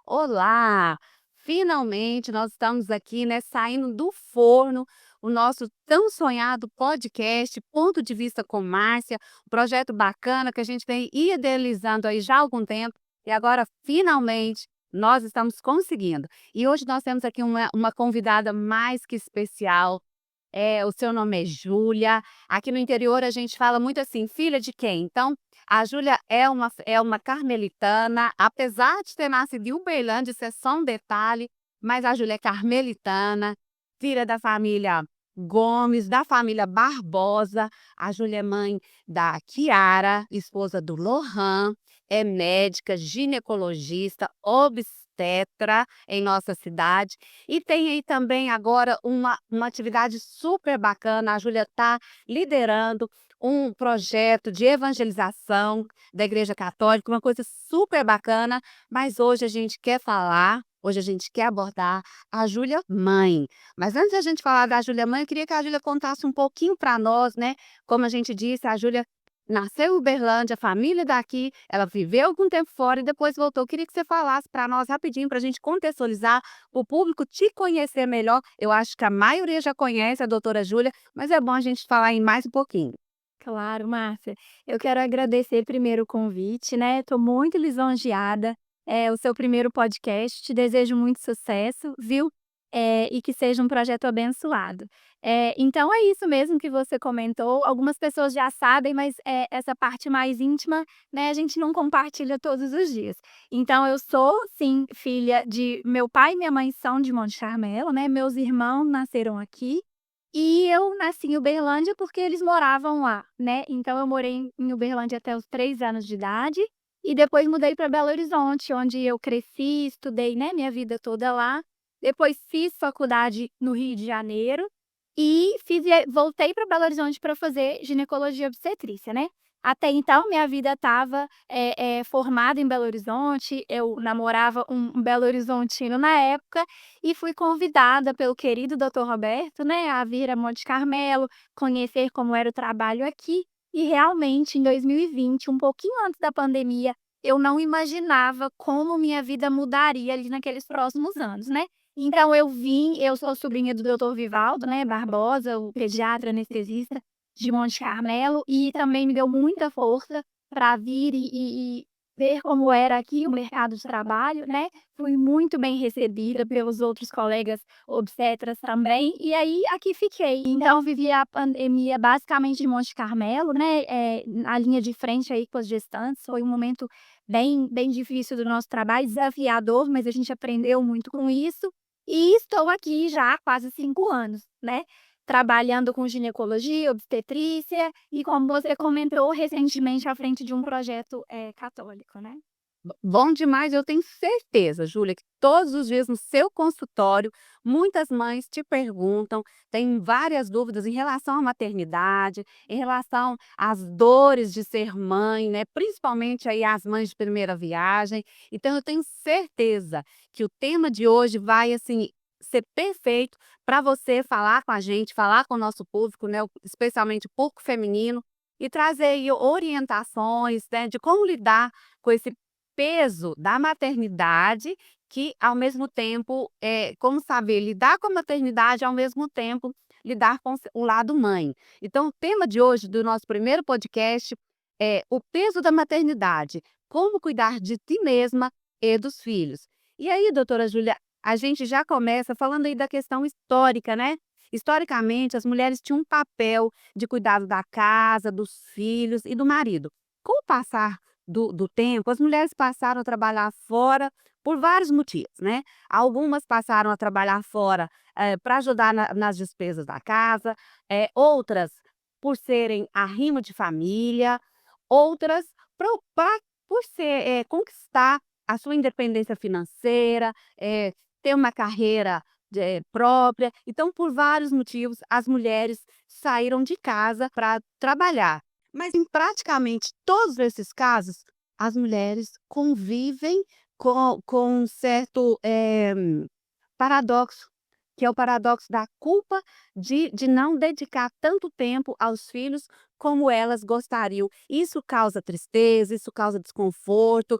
Olá! Finalmente nós estamos aqui, né, saindo do forno, o nosso tão sonhado podcast Ponto de Vista com Márcia, um projeto bacana que a gente vem idealizando aí já há algum tempo e agora finalmente nós estamos conseguindo. E hoje nós temos aqui uma convidada mais que especial. O seu nome é Júlia. Aqui no interior a gente fala muito assim: "Filha de quem?". Então, a Júlia é uma carmelitana, apesar de ter nascido em Uberlândia, isso é só um detalhe, mas a Júlia é carmelitana, filha da família Gomes, da família Barbosa. A Júlia é mãe da Kiara, esposa do Lohan, é médica, ginecologista, obstetra em nossa cidade. E tem aí também agora uma atividade super bacana. A Júlia está liderando um projeto de evangelização da Igreja Católica, uma coisa super bacana, mas hoje a gente quer abordar a Júlia mãe. Mas antes da gente falar da Júlia mãe, eu queria que a Júlia contasse um pouquinho para nós, né? Como a gente disse, a Júlia nasceu em Uberlândia, a família daqui, ela viveu algum tempo fora e depois voltou. Eu queria que você falasse para nós rapidinho, para a gente contextualizar, o público te conhecer melhor. Eu acho que a maioria já conhece a doutora Júlia, mas é bom a gente falar em mais um pouquinho. Claro, Márcia. Eu quero agradecer primeiro o convite, né? Estou muito lisonjeada. É o seu primeiro podcast. Te desejo muito sucesso, viu? E que seja um projeto abençoado. Então é isso mesmo que você comentou. Algumas pessoas já sabem, mas essa parte mais íntima, né? A gente não compartilha todos os dias. Então eu sou, sim, filha de meu pai e minha mãe são de Monte Carmelo, né? Meus irmãos nasceram aqui. E eu nasci em Uberlândia porque eles moravam lá, né, então eu morei em Uberlândia até os 3 anos de idade, e depois mudei para Belo Horizonte, onde eu cresci, estudei, né, minha vida toda lá. Depois fiz faculdade no Rio de Janeiro, e voltei para Belo Horizonte para fazer ginecologia e obstetrícia, né. Até então minha vida estava, formada em Belo Horizonte, eu namorava um belo horizontino na época, e fui convidada pelo querido doutor Roberto, né, a vir a Monte Carmelo, conhecer como era o trabalho aqui, e realmente em 2020, um pouquinho antes da pandemia, eu não imaginava como minha vida mudaria ali naqueles próximos anos, né. Então eu sou sobrinha do doutor Vivaldo, né, Barbosa, o pediatra anestesista de Monte Carmelo, e também me deu muita força para vir e ver como era aqui o mercado de trabalho, né. Fui muito bem recebida pelos outros colegas obstetras também, e aí aqui fiquei. Então vivi a pandemia basicamente em Monte Carmelo, né, na linha de frente aí com as gestantes, foi um momento bem difícil do nosso trabalho, desafiador, mas a gente aprendeu muito com isso. E estou aqui já há quase 5 anos, né, trabalhando com ginecologia, obstetrícia e, como você comentou, recentemente à frente de um projeto, católico, né. Bom demais, eu tenho certeza, Júlia, que todos os dias no seu consultório, muitas mães te perguntam, têm várias dúvidas em relação à maternidade, em relação às dores de ser mãe, né? Principalmente aí as mães de primeira viagem. Então, eu tenho certeza que o tema de hoje vai assim ser perfeito para você falar com a gente, falar com o nosso público, né? Especialmente o público feminino, e trazer aí orientações, né, de como lidar com esse peso da maternidade, que ao mesmo tempo, como saber lidar com a maternidade, ao mesmo tempo lidar com o lado mãe. Então o tema de hoje do nosso primeiro podcast é o peso da maternidade, como cuidar de ti mesma e dos filhos. E aí, doutora Júlia, a gente já começa falando aí da questão histórica, né. Historicamente, as mulheres tinham um papel de cuidado da casa, dos filhos e do marido. Com o passar do tempo, as mulheres passaram a trabalhar fora por vários motivos, né. Algumas passaram a trabalhar fora, pra ajudar nas despesas da casa, outras por serem arrimo de família, outras por ser conquistar a sua independência financeira, ter uma carreira própria. Então, por vários motivos, as mulheres saíram de casa para trabalhar. Mas em praticamente todos esses casos, as mulheres convivem com um certo, paradoxo, que é o paradoxo da culpa de não dedicar tanto tempo aos filhos como elas gostariam. Isso causa tristeza, isso causa desconforto.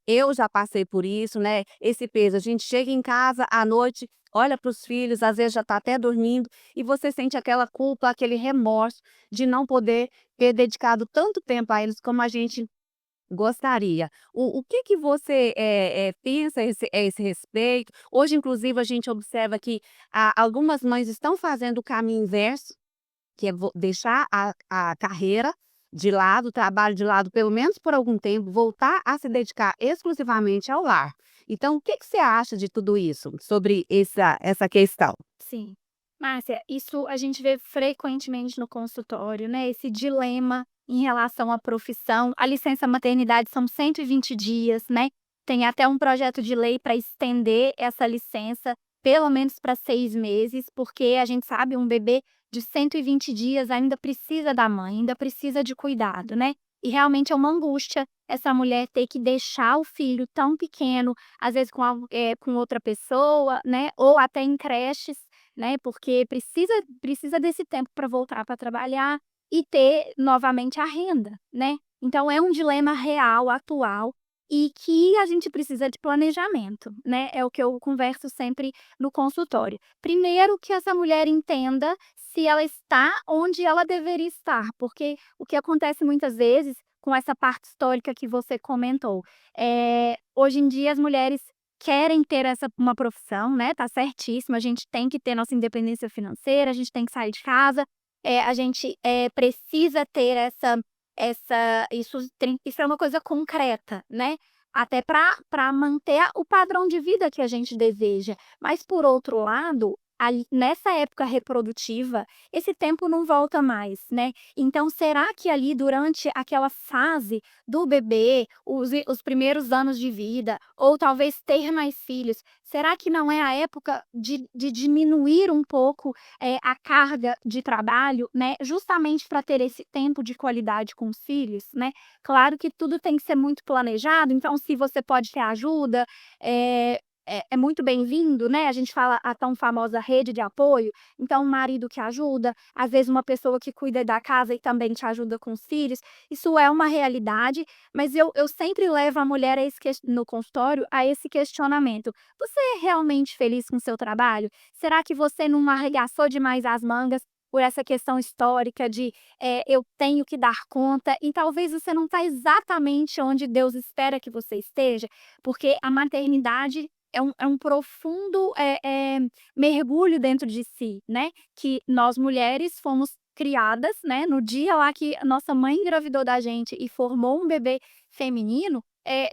Eu já passei por isso, né, esse peso. A gente chega em casa à noite, olha para os filhos, às vezes já está até dormindo, e você sente aquela culpa, aquele remorso de não poder ter dedicado tanto tempo a eles como a gente gostaria. O que que você, pensa a esse respeito? Hoje, inclusive, a gente observa que algumas mães estão fazendo o caminho inverso, que é deixar a carreira de lado, o trabalho de lado, pelo menos por algum tempo, voltar a se dedicar exclusivamente ao lar. Então, o que que você acha de tudo isso, sobre essa questão? Sim. Márcia, isso a gente vê frequentemente no consultório, né, esse dilema em relação à profissão. A licença maternidade são 120 dias, né, tem até um projeto de lei para estender essa licença pelo menos para 6 meses, porque a gente sabe, um bebê de 120 dias ainda precisa da mãe, ainda precisa de cuidado, né. E realmente é uma angústia essa mulher ter que deixar o filho tão pequeno, às vezes com outra pessoa, né, ou até em creches, né, porque precisa desse tempo para voltar para trabalhar e ter novamente a renda, né. Então é um dilema real, atual, e que a gente precisa de planejamento, né, é o que eu converso sempre no consultório. Primeiro que essa mulher entenda se ela está onde ela deveria estar, porque o que acontece muitas vezes, com essa parte histórica que você comentou, hoje em dia as mulheres querem ter uma profissão, né, tá certíssimo, a gente tem que ter nossa independência financeira, a gente tem que sair de casa, a gente, precisa ter isso é uma coisa concreta, né, até para manter o padrão de vida que a gente deseja. Mas por outro lado, ali nessa época reprodutiva, esse tempo não volta mais, né. Então será que ali durante aquela fase do bebê, os primeiros anos de vida, ou talvez ter mais filhos, será que não é a época de diminuir um pouco, a carga de trabalho, né, justamente para ter esse tempo de qualidade com os filhos, né? Claro que tudo tem que ser muito planejado, então se você pode ter ajuda, é muito bem-vindo, né, a gente fala a tão famosa rede de apoio, então um marido que ajuda, às vezes uma pessoa que cuida da casa e também te ajuda com os filhos, isso é uma realidade, mas eu sempre levo a mulher a no consultório a esse questionamento: "Você é realmente feliz com o seu trabalho? Será que você não arregaçou demais as mangas por essa questão histórica de, eu tenho que dar conta", e talvez você não está exatamente onde Deus espera que você esteja, porque a maternidade é um profundo, mergulho dentro de si, né, que nós mulheres fomos criadas, né, no dia lá que a nossa mãe engravidou da gente e formou um bebê feminino,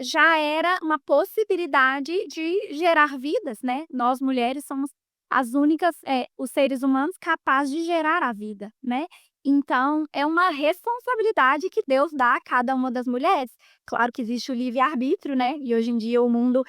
já era uma possibilidade de gerar vidas, né. Nós mulheres somos as únicas, os seres humanos capazes de gerar a vida, né. Então é uma responsabilidade que Deus dá a cada uma das mulheres. Claro que existe o livre-arbítrio, né, e hoje em dia o mundo,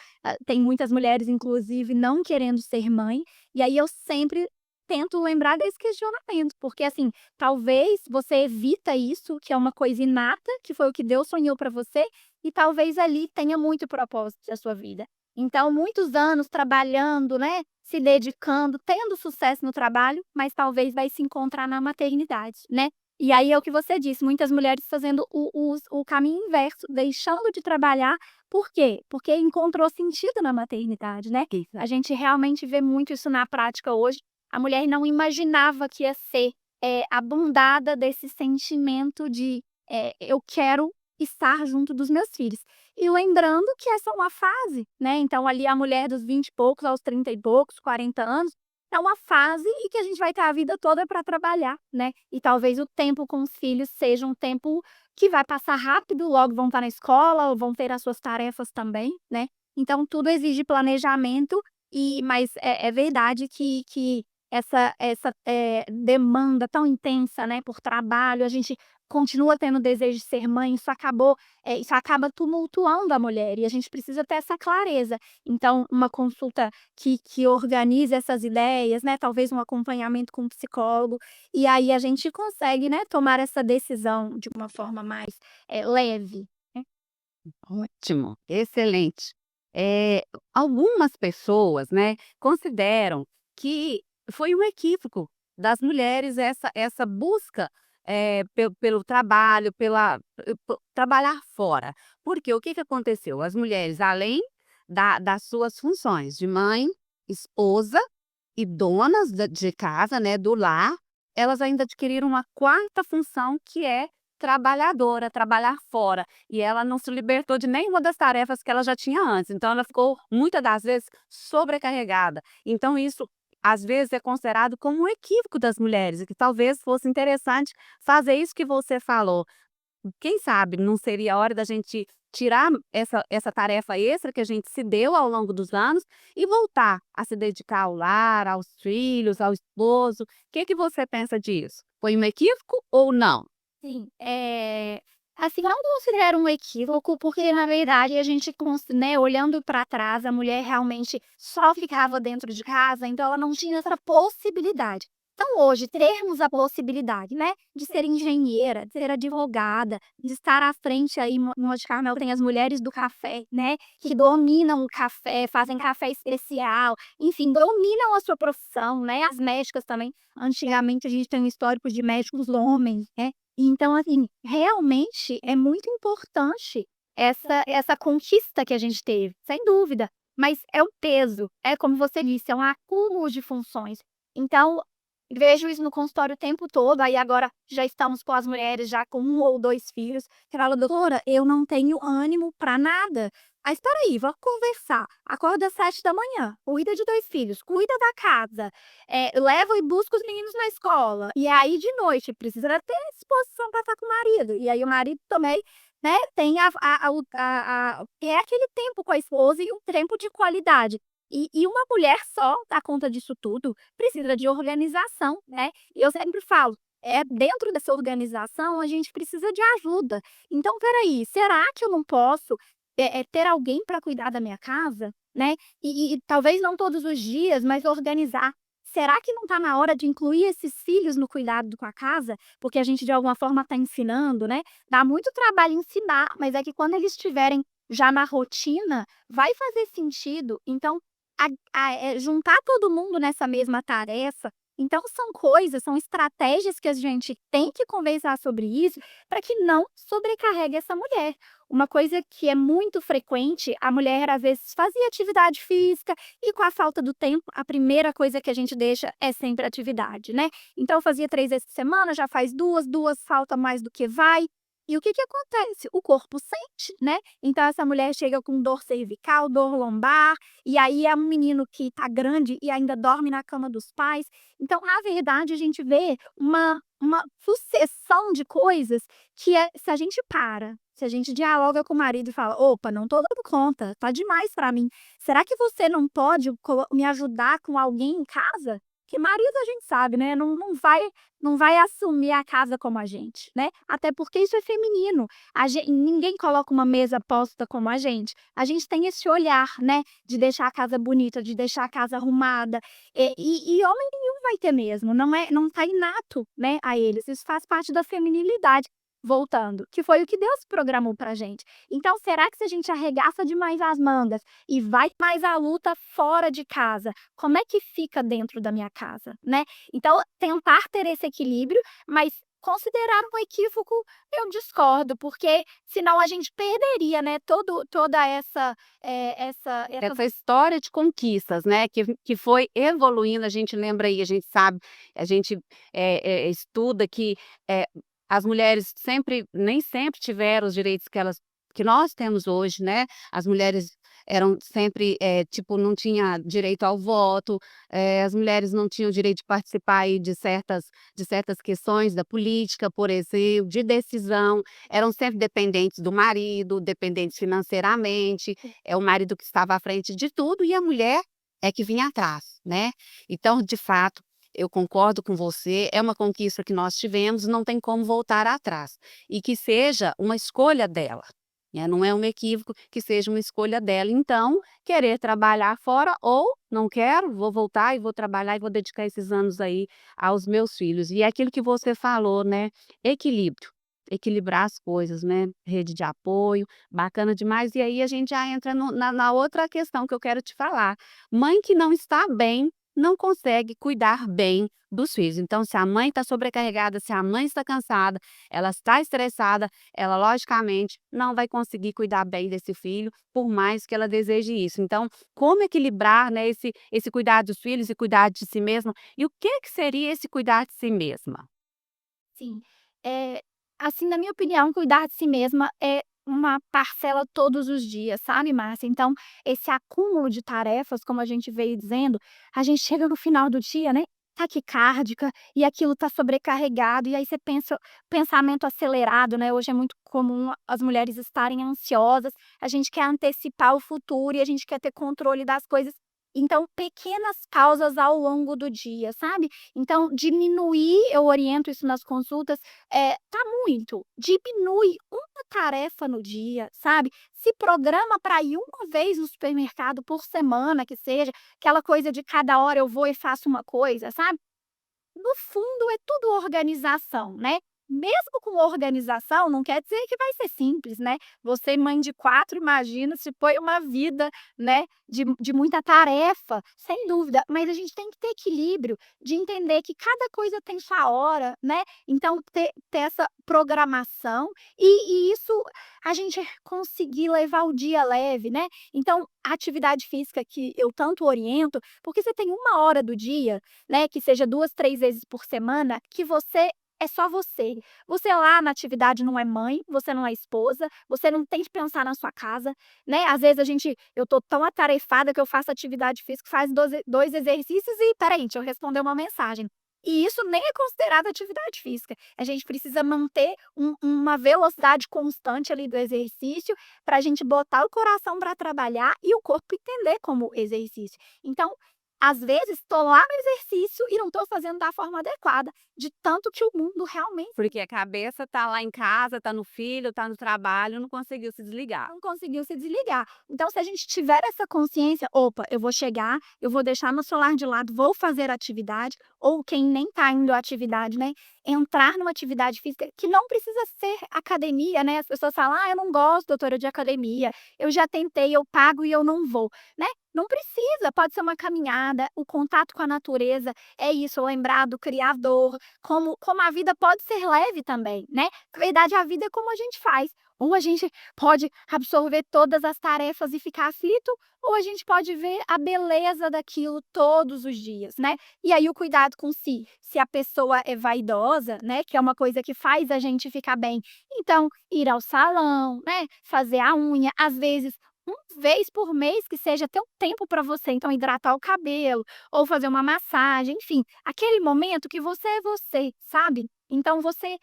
tem muitas mulheres inclusive não querendo ser mãe, e aí eu sempre tento lembrar desse questionamento, porque assim, talvez você evita isso, que é uma coisa inata, que foi o que Deus sonhou para você, e talvez ali tenha muito propósito da sua vida. Então muitos anos trabalhando, né, se dedicando, tendo sucesso no trabalho, mas talvez vai se encontrar na maternidade, né. E aí é o que você disse, muitas mulheres fazendo o caminho inverso, deixando de trabalhar, por quê? Porque encontrou sentido na maternidade, né. A gente realmente vê muito isso na prática hoje, a mulher não imaginava que ia ser, abundada desse sentimento de, "Eu quero estar junto dos meus filhos". E lembrando que essa é uma fase, né, então ali a mulher dos 20 e poucos aos 30 e poucos, 40 anos, é uma fase e que a gente vai ter a vida toda para trabalhar, né, e talvez o tempo com os filhos seja um tempo que vai passar rápido, logo vão estar na escola ou vão ter as suas tarefas também, né, então tudo exige planejamento, mas é verdade que essa, demanda tão intensa, né, por trabalho, a gente continua tendo desejo de ser mãe, isso acaba tumultuando a mulher e a gente precisa ter essa clareza. Então, uma consulta que organize essas ideias, né, talvez um acompanhamento com um psicólogo, e aí a gente consegue, né, tomar essa decisão de uma forma mais, leve, né. Ótimo, excelente. Algumas pessoas, né, consideram que foi um equívoco das mulheres essa busca pelo trabalho, trabalhar fora. Porque o que que aconteceu? As mulheres, além das suas funções de mãe, esposa e donas de casa, né, do lar, elas ainda adquiriram uma quarta função que é trabalhadora, trabalhar fora. E ela não se libertou de nenhuma das tarefas que ela já tinha antes. Então ela ficou, muitas das vezes, sobrecarregada. Então isso, às vezes, é considerado como um equívoco das mulheres, e que talvez fosse interessante fazer isso que você falou. Quem sabe não seria a hora da gente tirar essa tarefa extra que a gente se deu ao longo dos anos e voltar a se dedicar ao lar, aos filhos, ao esposo. O que que você pensa disso? Foi um equívoco ou não? Sim, assim, não considero um equívoco, porque na verdade a gente né, olhando para trás, a mulher realmente só ficava dentro de casa, então ela não tinha essa possibilidade. Então hoje termos a possibilidade, né, de ser engenheira, de ser advogada, de estar à frente aí, no Monte Carmelo tem as mulheres do café, né, que dominam o café, fazem café especial, enfim, dominam a sua profissão, né, as médicas também. Antigamente a gente tem um histórico de médicos homens, né, então, assim, realmente é muito importante essa conquista que a gente teve, sem dúvida, mas é o peso, é como você disse, é um acúmulo de funções. Então, vejo isso no consultório o tempo todo, aí agora já estamos com as mulheres já com 1 ou 2 filhos, que fala: "Doutora, eu não tenho ânimo para nada". "Ah, espera aí, vamos conversar". Acorda às 7 da manhã, cuida de 2 filhos, cuida da casa, leva e busca os meninos na escola, e aí de noite precisa ter disposição para estar com o marido, e aí o marido também, né, tem a o a quer aquele tempo com a esposa e um tempo de qualidade. E uma mulher só dá conta disso tudo, precisa de organização, né. E eu sempre falo, dentro dessa organização a gente precisa de ajuda. Então espera aí, será que eu não posso, ter alguém para cuidar da minha casa, né, e talvez não todos os dias, mas organizar. Será que não está na hora de incluir esses filhos no cuidado com a casa? Porque a gente de alguma forma está ensinando, né. Dá muito trabalho ensinar, mas é que quando eles estiverem já na rotina, vai fazer sentido. Então juntar todo mundo nessa mesma tarefa, então são coisas, são estratégias que a gente tem que conversar sobre isso, para que não sobrecarregue essa mulher. Uma coisa que é muito frequente, a mulher às vezes fazia atividade física e com a falta do tempo, a primeira coisa que a gente deixa é sempre atividade, né. Então fazia 3 vezes por semana, já faz 2, 2 falta mais do que vai. E o que que acontece? O corpo sente, né. Então essa mulher chega com dor cervical, dor lombar, e aí é um menino que tá grande e ainda dorme na cama dos pais. Então, na verdade, a gente vê uma sucessão de coisas que se a gente para, se a gente dialoga com o marido e fala: "Opa, não tô dando conta, tá demais pra mim. Será que você não pode me ajudar com alguém em casa?" Que marido a gente sabe, né, não vai assumir a casa como a gente, né, até porque isso é feminino. Ninguém coloca uma mesa posta como a gente. A gente tem esse olhar, né, de deixar a casa bonita, de deixar a casa arrumada, e homem nenhum vai ter mesmo, não tá inato, né, a eles, isso faz parte da feminilidade. Voltando, que foi o que Deus programou pra gente. Então será que se a gente arregaça demais as mangas e vai mais à luta fora de casa, como é que fica dentro da minha casa, né? Então tentar ter esse equilíbrio, mas considerar um equívoco eu discordo, porque senão a gente perderia, né, toda essa Essa história de conquistas, né, que foi evoluindo, a gente lembra aí, a gente sabe, a gente, estuda que, eh, as mulheres nem sempre tiveram os direitos que nós temos hoje, né. As mulheres eram sempre, tipo, não tinha direito ao voto, as mulheres não tinham direito de participar aí de certas questões da política, por exemplo, de decisão, eram sempre dependentes do marido, dependentes financeiramente, é o marido que estava à frente de tudo e a mulher é que vinha atrás, né. Então, de fato, eu concordo com você, é uma conquista que nós tivemos, não tem como voltar atrás. E que seja uma escolha dela, né, não é um equívoco, que seja uma escolha dela, então, querer trabalhar fora ou não quero, vou voltar e vou trabalhar e vou dedicar esses anos aí aos meus filhos. E é aquilo que você falou, né, equilíbrio, equilibrar as coisas, né, rede de apoio, bacana demais. E aí a gente já entra na outra questão que eu quero te falar, mãe que não está bem não consegue cuidar bem dos filhos. Então, se a mãe está sobrecarregada, se a mãe está cansada, ela está estressada, ela logicamente não vai conseguir cuidar bem desse filho, por mais que ela deseje isso. Então, como equilibrar, né, esse cuidar dos filhos e cuidar de si mesma? E o que seria esse cuidar de si mesma? Sim. Eh, assim, na minha opinião, cuidar de si mesma é uma parcela todos os dias, sabe, Márcia? Então, esse acúmulo de tarefas, como a gente veio dizendo, a gente chega no final do dia, né, taquicárdica, e aquilo tá sobrecarregado, e aí você pensa pensamento acelerado, né, hoje é muito comum as mulheres estarem ansiosas, a gente quer antecipar o futuro e a gente quer ter controle das coisas. Então, pequenas pausas ao longo do dia, sabe? Então, diminuir, eu oriento isso nas consultas, tá muito. Diminui uma tarefa no dia, sabe? Se programa para ir uma vez no supermercado por semana, que seja, aquela coisa de cada hora eu vou e faço uma coisa, sabe? No fundo, é tudo organização, né. Mesmo com organização, não quer dizer que vai ser simples, né. Você mãe de 4, imagina se põe uma vida, né, de muita tarefa, sem dúvida, mas a gente tem que ter equilíbrio, de entender que cada coisa tem sua hora, né. Então ter essa programação e isso a gente conseguir levar o dia leve, né. Então, a atividade física que eu tanto oriento, porque você tem uma hora do dia, né, que seja 2, 3 vezes por semana, que você é só você. Você lá na atividade não é mãe, você não é esposa, você não tem que pensar na sua casa, né. Às vezes eu tô tão atarefada que eu faço atividade física, faz 2 exercícios e espera aí, deixa eu responder uma mensagem. E isso nem é considerado atividade física. A gente precisa manter uma velocidade constante ali do exercício, para a gente botar o coração para trabalhar e o corpo entender como exercício. Então, às vezes, estou lá no exercício e não estou fazendo da forma adequada, de tanto que o mundo realmente Porque a cabeça tá lá em casa, tá no filho, tá no trabalho, não conseguiu se desligar. não conseguiu se desligar. Então, se a gente tiver essa consciência: "Opa, eu vou chegar, eu vou deixar meu celular de lado, vou fazer atividade", ou quem nem está indo à atividade, né, entrar numa atividade física que não precisa ser academia, né, as pessoas falam: "Ah, eu não gosto, doutora, de academia, eu já tentei, eu pago e eu não vou", né. Não precisa, pode ser uma caminhada, o contato com a natureza, é isso, lembrar do criador, como a vida pode ser leve também, né. Na verdade, a vida é como a gente faz. Ou a gente pode absorver todas as tarefas e ficar aflito, ou a gente pode ver a beleza daquilo todos os dias, né. E aí o cuidado com si, se a pessoa é vaidosa, né, que é uma coisa que faz a gente ficar bem, então ir ao salão, né, fazer a unha, às vezes, uma vez por mês que seja ter um tempo para você, então hidratar o cabelo, ou fazer uma massagem, enfim, aquele momento que você é você, sabe. Então você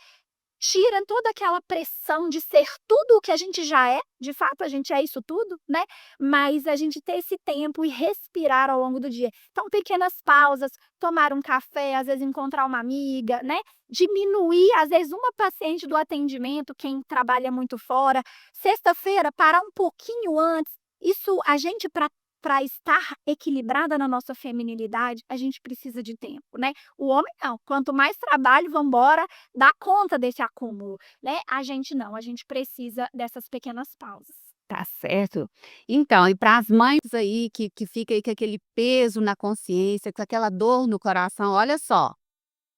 tira toda aquela pressão de ser tudo o que a gente já é, de fato a gente é isso tudo, né, mas a gente ter esse tempo e respirar ao longo do dia. Então pequenas pausas, tomar um café, às vezes encontrar uma amiga, né, diminuir, às vezes, uma paciente do atendimento, quem trabalha muito fora, sexta-feira parar um pouquinho antes, isso a gente para estar equilibrada na nossa feminilidade, a gente precisa de tempo, né. O homem não, quanto mais trabalho, vamos embora, dá conta desse acúmulo, né. A gente não, a gente precisa dessas pequenas pausas. Tá certo. Então, e para as mães aí que fica aí com aquele peso na consciência, com aquela dor no coração, olha só,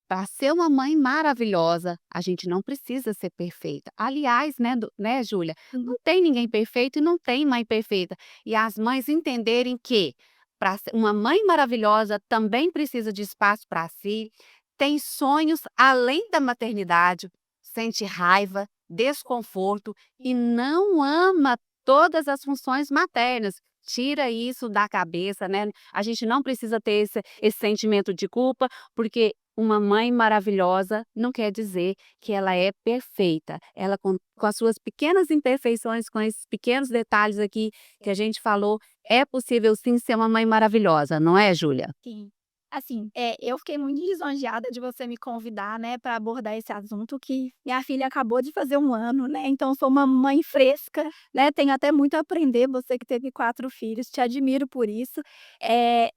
para ser uma mãe maravilhosa, a gente não precisa ser perfeita. Aliás, né, Júlia, Sim. não tem ninguém perfeito e não tem mãe perfeita. E as mães entenderem que para ser uma mãe maravilhosa também precisa de espaço para si, tem sonhos além da maternidade, sente raiva, desconforto e não ama todas as funções maternas. Tira isso da cabeça, né? A gente não precisa ter esse sentimento de culpa, porque uma mãe maravilhosa não quer dizer que ela é perfeita. Ela com as suas pequenas imperfeições, com esses pequenos detalhes aqui que a gente falou, é possível sim ser uma mãe maravilhosa, não é, Júlia? Sim. Assim, eu fiquei muito lisonjeada de você me convidar, né, para abordar esse assunto que minha filha acabou de fazer 1 ano, né, então sou uma mãe fresca, né, tenho até muito a aprender, você que teve 4 filhos, te admiro por isso.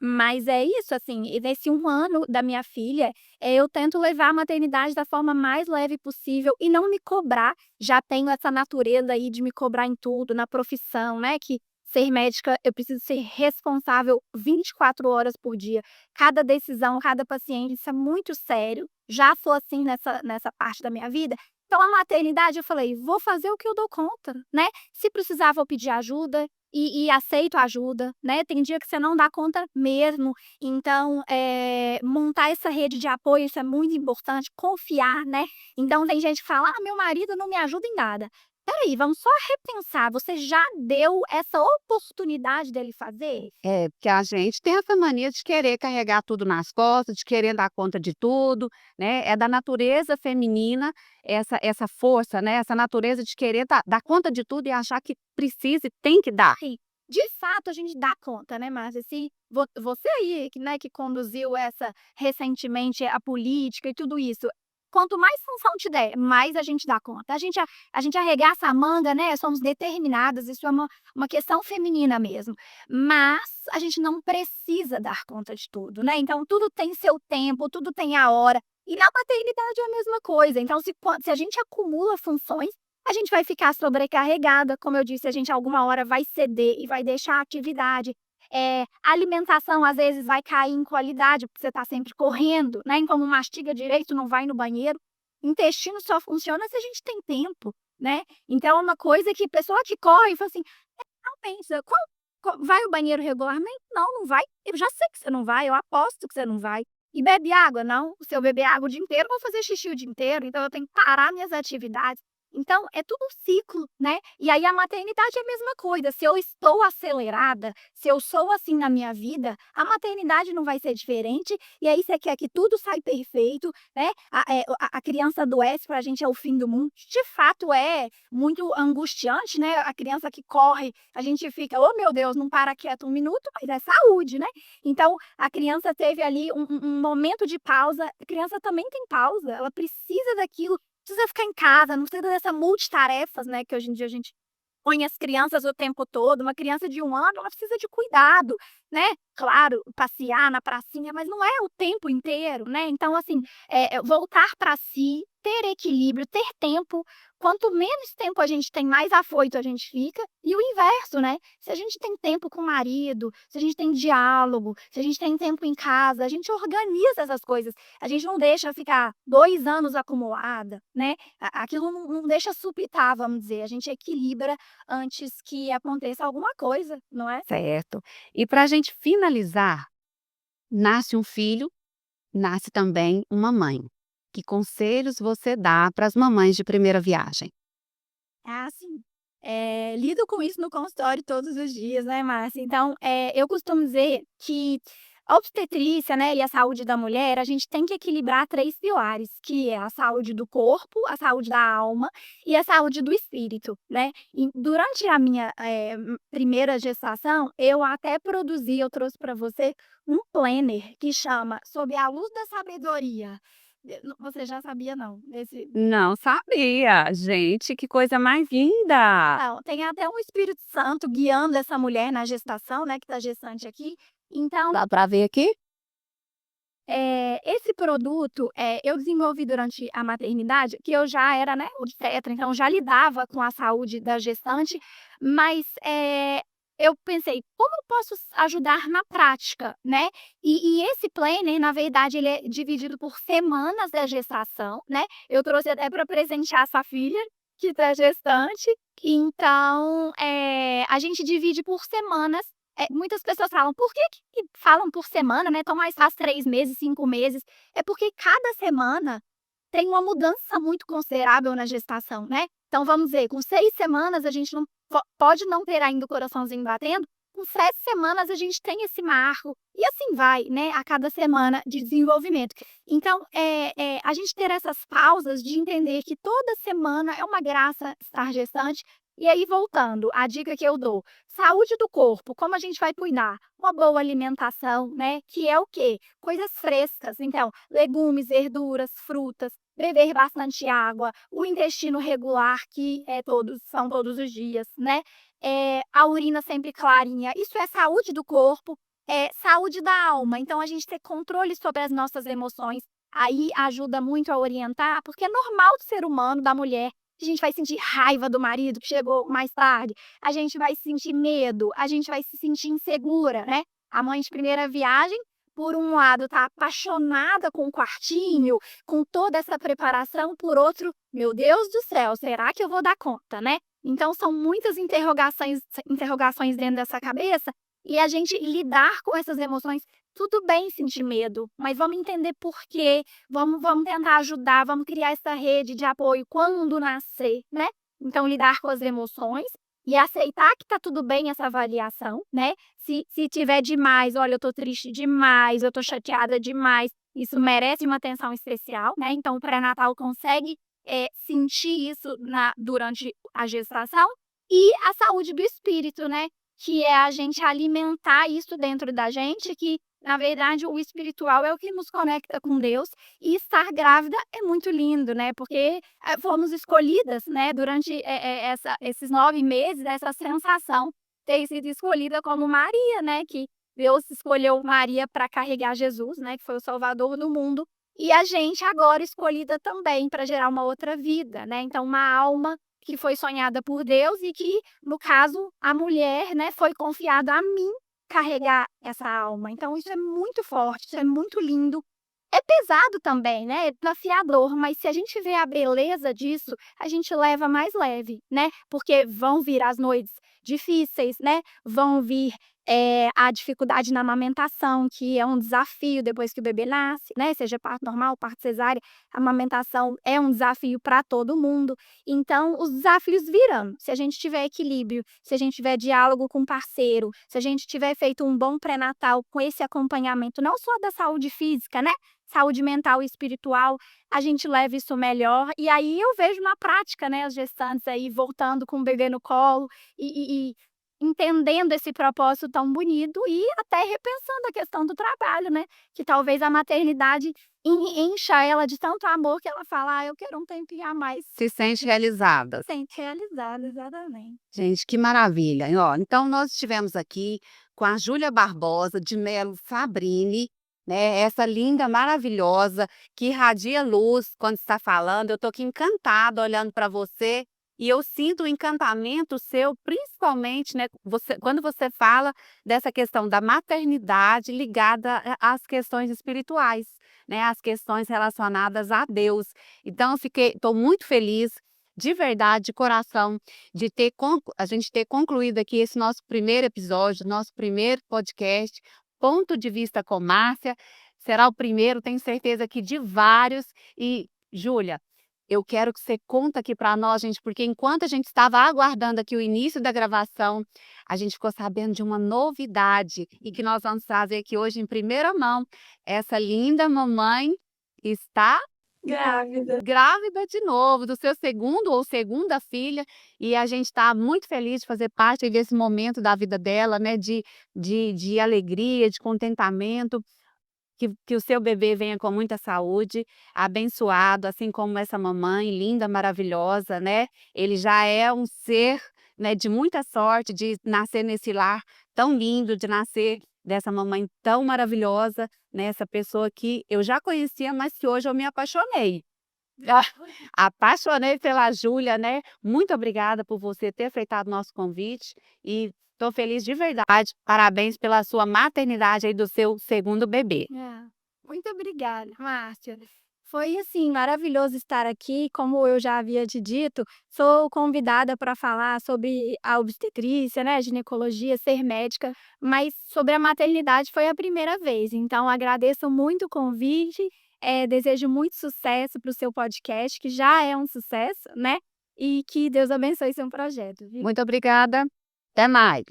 Mas é isso, assim, e nesse 1 ano da minha filha, eu tento levar a maternidade da forma mais leve possível e não me cobrar. Já tenho essa natureza aí de me cobrar em tudo, na profissão, né, que ser médica, eu preciso ser responsável 24 horas por dia. Cada decisão, cada paciente, isso é muito sério. Já sou assim nessa parte da minha vida. Então, a maternidade, eu falei: "Vou fazer o que eu dou conta", né. Se precisar, vou pedir ajuda e aceito ajuda, né. Tem dia que você não dá conta mesmo, então, montar essa rede de apoio, isso é muito importante, confiar, né. Então tem gente que fala: "Ah, meu marido não me ajuda em nada". Espera aí, vamos só repensar, você já deu essa oportunidade dele fazer? É, porque a gente tem essa mania de querer carregar tudo nas costas, de querer dar conta de tudo, né, é da natureza feminina essa força, né, essa natureza de querer dar conta de tudo e achar que precisa e tem que dar. Sim, de fato a gente dá conta, né, Márcia, se você aí que, né, que conduziu essa recentemente a política e tudo isso, quanto mais função te der, mais a gente dá conta. A gente arregaça a manga, né, somos determinadas, isso é uma questão feminina mesmo, mas a gente não precisa dar conta de tudo, né, então tudo tem seu tempo, tudo tem a hora, e na maternidade é a mesma coisa, então se a gente acumula funções, a gente vai ficar sobrecarregada, como eu disse, a gente alguma hora vai ceder e vai deixar a atividade. A alimentação às vezes vai cair em qualidade, porque você está sempre correndo, né, então não mastiga direito, não vai no banheiro. Intestino só funciona se a gente tem tempo, né. Então é uma coisa que pessoa que corre e fala assim: "Não pensa, vai ao banheiro regularmente? Não, não vai. Eu já sei que você não vai, eu aposto que você não vai. E bebe água? Não, se eu beber água o dia inteiro, eu vou fazer xixi o dia inteiro, então eu tenho que parar minhas atividades". Então é tudo um ciclo, né. E aí a maternidade é a mesma coisa, se eu estou acelerada, se eu sou assim na minha vida, a maternidade não vai ser diferente, e aí você quer que tudo sai perfeito, né, a criança adoece, pra gente é o fim do mundo. De fato é muito angustiante, né, a criança que corre, a gente fica: "Oh meu Deus, não para quieto um minuto", mas é saúde, né. Então a criança teve ali um momento de pausa, a criança também tem pausa, ela precisa daquilo, precisa ficar em casa, não precisa dessa multitarefas, né, que hoje em dia a gente põe as crianças o tempo todo. Uma criança de 1 ano, ela precisa de cuidado, né. Claro, passear na pracinha, mas não é o tempo inteiro, né. Então assim, voltar para si, ter equilíbrio, ter tempo, quanto menos tempo a gente tem, mais afoito a gente fica, e o inverso, né. Se a gente tem tempo com o marido, se a gente tem diálogo, se a gente tem tempo em casa, a gente organiza essas coisas, a gente não deixa ficar 2 anos acumulada, né, aquilo não deixa supitar, vamos dizer, a gente equilibra antes que aconteça alguma coisa, não é? Certo. E para a gente finalizar, nasce um filho, nasce também uma mãe. Que conselhos você dá para as mamães de primeira viagem? Ah, sim. Lido com isso no consultório todos os dias, né, Márcia. Então, eu costumo dizer que a obstetrícia, né, e a saúde da mulher, a gente tem que equilibrar 3 pilares, que é a saúde do corpo, a saúde da alma e a saúde do espírito, né. E durante a minha, primeira gestação, eu até produzi, eu trouxe para você um planner que chama Sob a Luz da Sabedoria. Você já sabia não, esse. Não sabia. Gente, que coisa mais linda! Não, tem até um Espírito Santo guiando essa mulher na gestação, né, que está gestante aqui. Então, Dá para ver aqui? esse produto, eu desenvolvi durante a maternidade, que eu já era, né, obstetra, então já lidava com a saúde da gestante, mas, eu pensei: "Como eu posso ajudar na prática?", né. E esse planner, na verdade, ele é dividido por semanas da gestação, né. Eu trouxe até para presentear sua filha, que está gestante. Então, a gente divide por semanas. Muitas pessoas falam: "Por que falam por semana, né, tão mais fácil 3 meses, 5 meses". É porque cada semana tem uma mudança muito considerável na gestação, né. Então vamos ver, com 6 semanas a gente não pode não ter ainda o coraçãozinho batendo, com 7 semanas a gente tem esse marco, e assim vai, né, a cada semana de desenvolvimento. Então, a gente ter essas pausas de entender que toda semana é uma graça estar gestante. E aí voltando, a dica que eu dou: saúde do corpo, como a gente vai cuidar? Uma boa alimentação, né, que é o quê? Coisas frescas, então, legumes, verduras, frutas, beber bastante água, o intestino regular, que são todos os dias, né, a urina sempre clarinha, isso é saúde do corpo, saúde da alma, então a gente ter controle sobre as nossas emoções, aí ajuda muito a orientar, porque é normal do ser humano, da mulher, a gente vai sentir raiva do marido que chegou mais tarde, a gente vai sentir medo, a gente vai se sentir insegura, né. A mãe de primeira viagem, por um lado, tá apaixonada com o quartinho, com toda essa preparação, por outro: "Meu Deus do céu, será que eu vou dar conta?", né. Então são muitas interrogações dentro dessa cabeça, e a gente lidar com essas emoções, tudo bem sentir medo, mas vamos entender por quê, vamos tentar ajudar, vamos criar essa rede de apoio quando nascer, né. Então lidar com as emoções e aceitar que tá tudo bem essa avaliação, né. Se tiver demais: "Olha, eu tô triste demais, eu tô chateada demais", isso merece uma atenção especial, né. Então o pré-natal consegue, sentir isso durante a gestação. E a saúde do espírito, né, que é a gente alimentar isso dentro da gente, que na verdade o espiritual é o que nos conecta com Deus, e estar grávida é muito lindo, né, porque, fomos escolhidas, né, durante, esses 9 meses, essa sensação, ter sido escolhida como Maria, né, que Deus escolheu Maria para carregar Jesus, né, que foi o salvador do mundo, e a gente agora escolhida também para gerar uma outra vida, né, então uma alma que foi sonhada por Deus e que, no caso, a mulher, né, foi confiado a mim carregar essa alma. Então isso é muito forte, isso é muito lindo. É pesado também, né, é desafiador, mas se a gente vê a beleza disso, a gente leva mais leve, né, porque vão vir as noites difíceis, né, vão vir, a dificuldade na amamentação, que é um desafio depois que o bebê nasce, né, seja parto normal, parto cesárea, a amamentação é um desafio para todo mundo. Então os desafios virão, se a gente tiver equilíbrio, se a gente tiver diálogo com o parceiro, se a gente tiver feito um bom pré-natal com esse acompanhamento, não só da saúde física, né, saúde mental e espiritual, a gente leva isso melhor. E aí eu vejo na prática, né, as gestantes aí voltando com o bebê no colo e entendendo esse propósito tão bonito e até repensando a questão do trabalho, né, que talvez a maternidade encha ela de tanto amor que ela fala: "Ah, eu quero um tempinho a mais". Se sente realizada. Sente realizada, exatamente. Gente, que maravilha. E ó, então nós estivemos aqui com a Júlia Barbosa de Melo Fabrini, né, essa linda, maravilhosa, que irradia luz quando está falando. Eu estou aqui encantada olhando para você e eu sinto o encantamento seu, principalmente, né, quando você fala dessa questão da maternidade ligada às questões espirituais, né, às questões relacionadas a Deus. Então, estou muito feliz, de verdade, de coração, de a gente ter concluído aqui esse nosso primeiro episódio, nosso primeiro podcast, Ponto de Vista com Márcia. Será o primeiro, tenho certeza que de vários. E, Júlia, eu quero que você conta aqui para nós, gente, porque enquanto a gente estava aguardando aqui o início da gravação, a gente ficou sabendo de uma novidade e que nós vamos trazer aqui hoje em primeira mão. Essa linda mamãe está Grávida. grávida de novo, do seu segundo ou segunda filha, e a gente está muito feliz de fazer parte desse momento da vida dela, né, de alegria, de contentamento, que o seu bebê venha com muita saúde, abençoado, assim como essa mamãe linda, maravilhosa, né, ele já é um ser, né, de muita sorte de nascer nesse lar tão lindo, de nascer dessa mamãe tão maravilhosa, né, essa pessoa que eu já conhecia, mas que hoje eu me apaixonei. Ah, apaixonei pela Júlia, né. Muito obrigada por você ter aceitado o nosso convite e estou feliz de verdade. Parabéns pela sua maternidade aí do seu segundo bebê. Muito obrigada, Márcia. Foi, assim, maravilhoso estar aqui. Como eu já havia te dito, sou convidada para falar sobre a obstetrícia, né, ginecologia, ser médica, mas sobre a maternidade foi a primeira vez. Então agradeço muito o convite, desejo muito sucesso para o seu podcast, que já é um sucesso, né, e que Deus abençoe seu projeto, viu. Muito obrigada. Até mais.